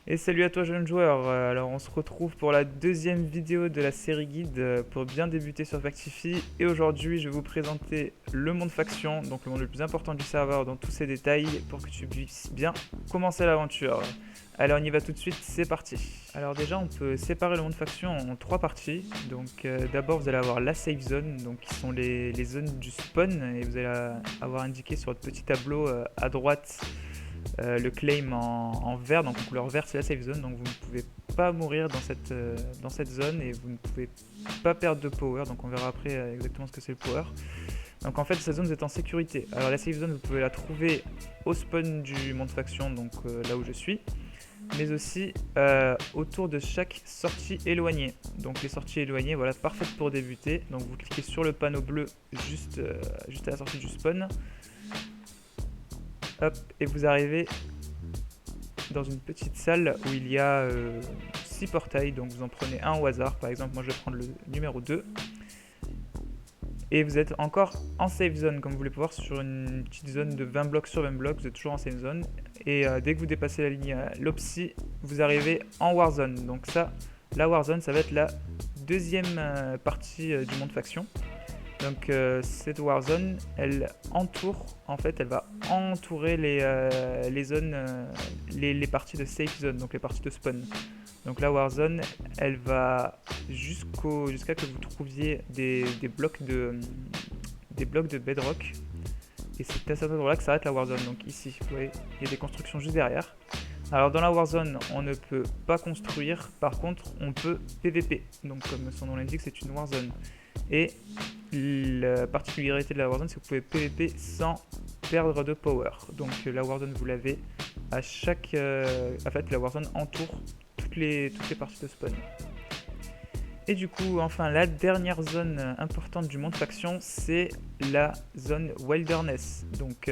Et salut à toi jeune joueur, alors on se retrouve pour la deuxième vidéo de la série guide pour bien débuter sur Factify. Et aujourd'hui je vais vous présenter le monde faction, donc le monde le plus important du serveur dans tous ses détails pour que tu puisses bien commencer l'aventure. Allez, on y va tout de suite, c'est parti. Alors déjà on peut séparer le monde faction en trois parties. Donc d'abord vous allez avoir la safe zone, donc qui sont les zones du spawn, et vous allez avoir indiqué sur votre petit tableau à droite le claim en vert, donc en couleur vert c'est la safe zone, donc vous ne pouvez pas mourir dans cette zone et vous ne pouvez pas perdre de power, donc on verra après exactement ce que c'est le power. Donc en fait cette zone vous êtes en sécurité. Alors la safe zone vous pouvez la trouver au spawn du monde faction, donc là où je suis, mais aussi autour de chaque sortie éloignée. Donc les sorties éloignées, voilà, parfaites pour débuter. Donc vous cliquez sur le panneau bleu juste à la sortie du spawn. Hop, et vous arrivez dans une petite salle où il y a 6 portails, donc vous en prenez un au hasard. Par exemple, moi je vais prendre le numéro 2. Et vous êtes encore en safe zone, comme vous pouvez voir, sur une petite zone de 20 blocs sur 20 blocs, vous êtes toujours en safe zone. Et dès que vous dépassez la ligne LOPSI, vous arrivez en Warzone. Donc ça, la Warzone, ça va être la deuxième partie du monde faction. Donc cette Warzone, elle entoure, en fait, elle va entourer les zones, les parties de safe zone, donc les parties de spawn. Donc la Warzone, elle va jusqu'à que vous trouviez des blocs de bedrock. Et c'est à cet endroit-là que s'arrête la Warzone. Donc ici, vous voyez, il y a des constructions juste derrière. Alors dans la Warzone, on ne peut pas construire, par contre, on peut PVP. Donc comme son nom l'indique, c'est une Warzone. Et la particularité de la Warzone, c'est que vous pouvez PVP sans perdre de power. Donc la Warzone, vous l'avez à chaque... en fait, la Warzone entoure toutes les parties de spawn. Et du coup, enfin, la dernière zone importante du monde faction, c'est la zone Wilderness. Donc,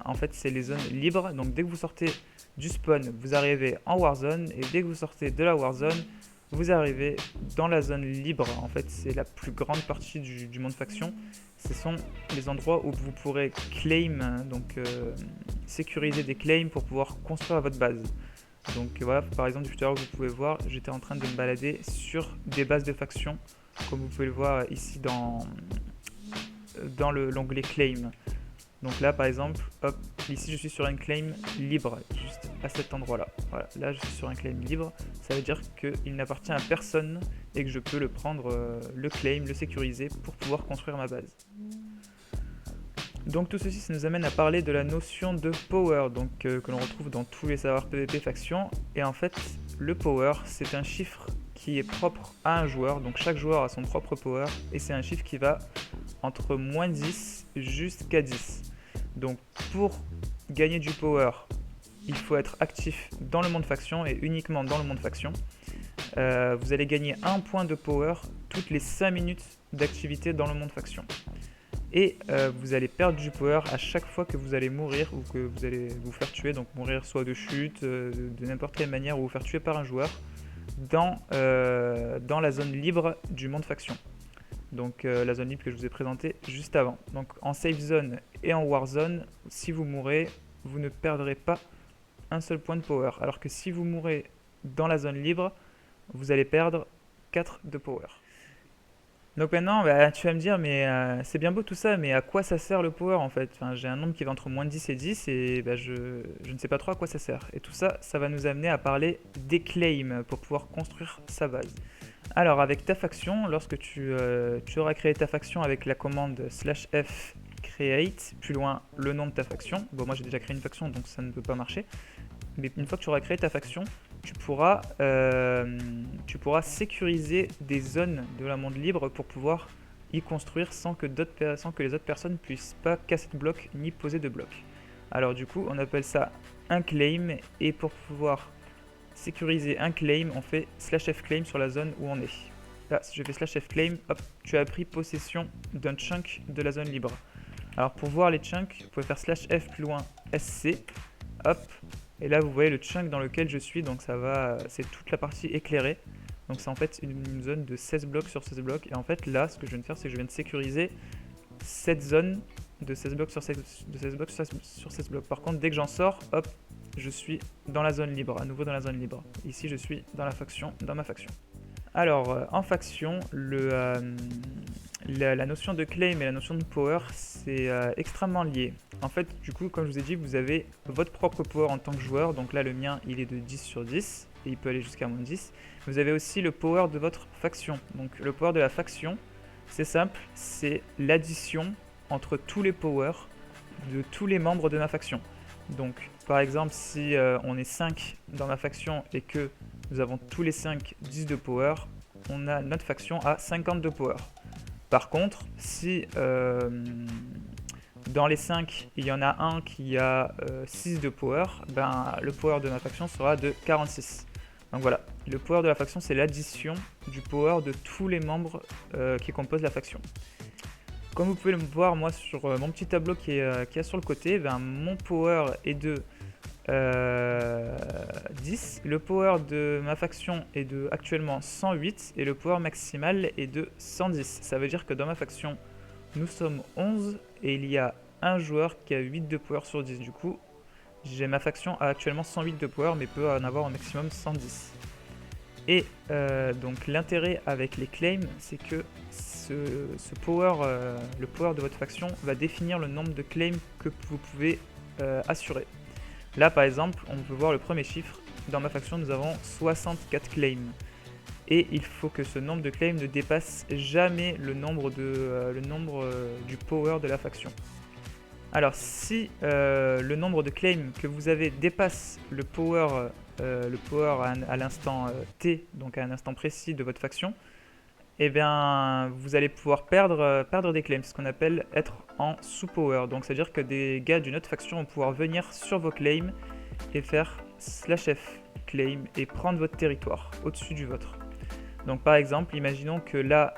en fait, c'est les zones libres. Donc, dès que vous sortez du spawn, vous arrivez en Warzone. Et dès que vous sortez de la Warzone, vous arrivez dans la zone libre. En fait, c'est la plus grande partie du monde faction. Ce sont les endroits où vous pourrez claim, donc sécuriser des claims pour pouvoir construire votre base. Donc voilà, par exemple, tout à l'heure, vous pouvez voir, j'étais en train de me balader sur des bases de faction, comme vous pouvez le voir ici dans l'onglet claim. Donc là, par exemple, hop, ici je suis sur un claim libre, juste à cet endroit-là. Voilà, là je suis sur un claim libre, ça veut dire qu'il n'appartient à personne et que je peux le prendre, le claim, le sécuriser pour pouvoir construire ma base. Donc tout ceci, ça nous amène à parler de la notion de power, donc que l'on retrouve dans tous les serveurs PvP faction. Et en fait, le power, c'est un chiffre qui est propre à un joueur, donc chaque joueur a son propre power, et c'est un chiffre qui va entre moins 10 jusqu'à 10. Donc pour gagner du power, il faut être actif dans le monde faction, et uniquement dans le monde faction. Vous allez gagner 1 point de power toutes les 5 minutes d'activité dans le monde faction. Et vous allez perdre du power à chaque fois que vous allez mourir ou que vous allez vous faire tuer, donc mourir soit de chute, de n'importe quelle manière, ou vous faire tuer par un joueur dans la zone libre du monde faction. Donc la zone libre que je vous ai présentée juste avant. Donc en safe zone et en warzone, si vous mourrez, vous ne perdrez pas un seul point de power. Alors que si vous mourrez dans la zone libre, vous allez perdre 4 de power. Donc maintenant, bah, tu vas me dire, mais c'est bien beau tout ça, mais à quoi ça sert le power en fait? Enfin, j'ai un nombre qui va entre moins 10 et 10 et bah, je ne sais pas trop à quoi ça sert. Et tout ça, ça va nous amener à parler des claims pour pouvoir construire sa base. Alors avec ta faction, lorsque tu auras créé ta faction avec la commande /f create, plus loin le nom de ta faction. Bon, moi j'ai déjà créé une faction donc ça ne peut pas marcher. Mais une fois que tu auras créé ta faction, tu pourras sécuriser des zones de la monde libre pour pouvoir y construire sans que les autres personnes puissent pas casser de blocs ni poser de blocs. Alors du coup, on appelle ça un claim, et pour pouvoir sécuriser un claim, on fait /f claim sur la zone où on est. Là, si je fais /f claim, hop, tu as pris possession d'un chunk de la zone libre. Alors pour voir les chunks, vous pouvez faire /f plus loin sc, hop. Et là, vous voyez le chunk dans lequel je suis, donc ça va, c'est toute la partie éclairée. Donc c'est en fait une zone de 16 blocs sur 16 blocs. Et en fait, là, ce que je viens de faire, c'est que je viens de sécuriser cette zone de 16 blocs sur 16 blocs. Par contre, dès que j'en sors, hop, je suis dans la zone libre, à nouveau dans la zone libre. Ici, je suis dans la faction, dans ma faction. Alors, en faction, la notion de claim et la notion de power, c'est extrêmement lié. En fait, du coup, comme je vous ai dit, vous avez votre propre power en tant que joueur. Donc là, le mien, il est de 10 sur 10 et il peut aller jusqu'à moins 10. Vous avez aussi le power de votre faction. Donc le power de la faction, c'est simple, c'est l'addition entre tous les powers de tous les membres de ma faction. Donc, par exemple, si on est 5 dans ma faction et que nous avons tous les 5 10 de power, on a notre faction à 50 de power. Par contre, si dans les 5, il y en a un qui a 6 de power, ben, le power de ma faction sera de 46. Donc voilà, le power de la faction, c'est l'addition du power de tous les membres qui composent la faction. Comme vous pouvez le voir, moi, sur mon petit tableau qui est sur le côté, ben, mon power est de 10. Le power de ma faction est de actuellement 108 et le power maximal est de 110. Ça veut dire que dans ma faction, nous sommes 11 et il y a un joueur qui a 8 de power sur 10. Du coup, ma faction a actuellement 108 de power mais peut en avoir au maximum 110. Et donc l'intérêt avec les claims, c'est que ce power, le power de votre faction va définir le nombre de claims que vous pouvez assurer. Là par exemple, on peut voir le premier chiffre. Dans ma faction, nous avons 64 claims. Et il faut que ce nombre de claims ne dépasse jamais le nombre du power de la faction. Alors si le nombre de claims que vous avez dépasse le power à l'instant T, donc à un instant précis de votre faction, eh bien vous allez pouvoir perdre des claims, ce qu'on appelle être en sous-power. Donc c'est à dire que des gars d'une autre faction vont pouvoir venir sur vos claims et faire /F claim et prendre votre territoire au-dessus du vôtre. Donc par exemple, imaginons que là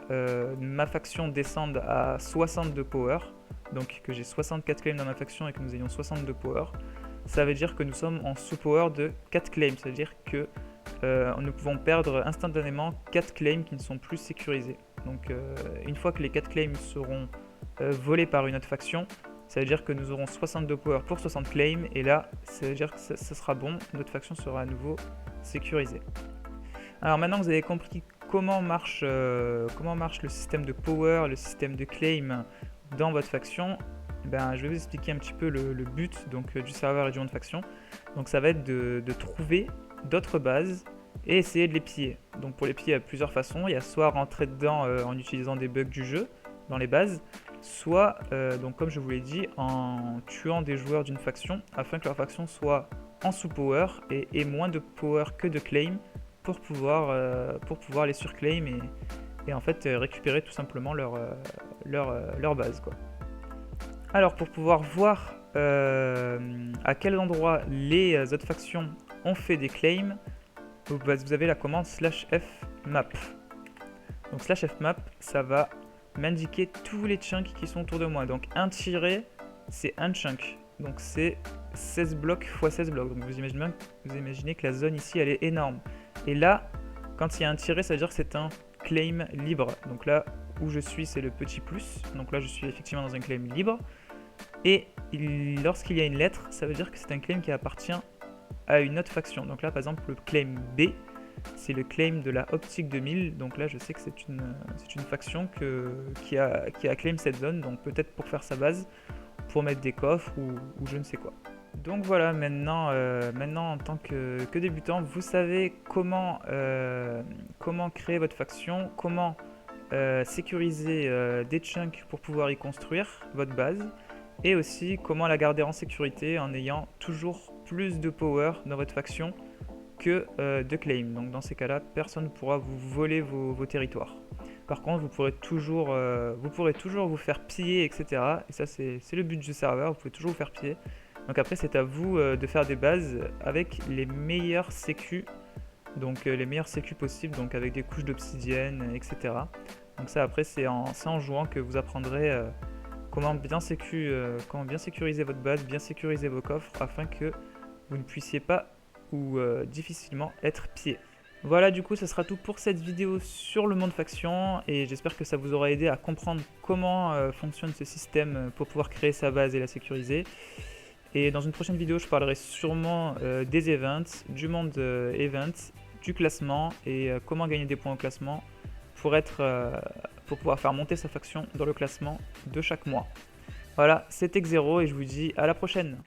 ma faction descende à 60 de power, donc que j'ai 64 claims dans ma faction et que nous ayons 60 de power. Ça veut dire que nous sommes en sous-power de 4 claims, c'est-à-dire que nous pouvons perdre instantanément 4 claims qui ne sont plus sécurisés. Donc une fois que les 4 claims seront volés par une autre faction, ça veut dire que nous aurons 62 power pour 60 claims, et là, ça veut dire que ça sera bon, notre faction sera à nouveau sécurisée. Alors maintenant que vous avez compris comment marche le système de power, le système de claim dans votre faction, ben, je vais vous expliquer un petit peu le but donc, du serveur et du monde faction. Donc ça va être de trouver d'autres bases et essayer de les piller. Donc pour les piller, il y a plusieurs façons. Il y a soit rentrer dedans en utilisant des bugs du jeu dans les bases, soit, donc comme je vous l'ai dit, en tuant des joueurs d'une faction afin que leur faction soit en sous-power et ait moins de power que de claim pour pouvoir les surclaim et en fait récupérer tout simplement leur base, quoi. Alors pour pouvoir voir à quel endroit les autres factions ont fait des claims, vous avez la commande /fmap. Donc /fmap, ça va m'indiquer tous les chunks qui sont autour de moi. Donc un tiré, c'est un chunk. Donc c'est 16 blocs x 16 blocs. Donc vous imaginez que la zone ici, elle est énorme. Et là, quand il y a un tiré, ça veut dire que c'est un claim libre. Donc là où je suis, c'est le petit plus. Donc là, je suis effectivement dans un claim libre. Et lorsqu'il y a une lettre, ça veut dire que c'est un claim qui appartient à une autre faction. Donc là, par exemple, le claim B, c'est le claim de la Optique 2000. Donc là, je sais que c'est une faction qui a claim cette zone. Donc peut-être pour faire sa base, pour mettre des coffres ou je ne sais quoi. Donc voilà, maintenant en tant que débutant, vous savez comment créer votre faction, comment sécuriser des chunks pour pouvoir y construire votre base, et aussi comment la garder en sécurité en ayant toujours plus de power dans votre faction que de claim. Donc dans ces cas-là, personne ne pourra vous voler vos territoires. Par contre, vous pourrez toujours vous faire piller, etc. Et ça, c'est le but du serveur, vous pouvez toujours vous faire piller. Donc après, c'est à vous de faire des bases avec les meilleurs sécu, donc les meilleurs sécu possibles, donc avec des couches d'obsidienne, etc. Donc ça, après, c'est en jouant que vous apprendrez comment bien sécuriser votre base, bien sécuriser vos coffres, afin que vous ne puissiez pas ou difficilement être pillé. Voilà, du coup, ce sera tout pour cette vidéo sur le monde faction, et j'espère que ça vous aura aidé à comprendre comment fonctionne ce système pour pouvoir créer sa base et la sécuriser. Et dans une prochaine vidéo, je parlerai sûrement des events, du monde event, du classement et comment gagner des points au classement pour pouvoir faire monter sa faction dans le classement de chaque mois. Voilà, c'était Xero et je vous dis à la prochaine.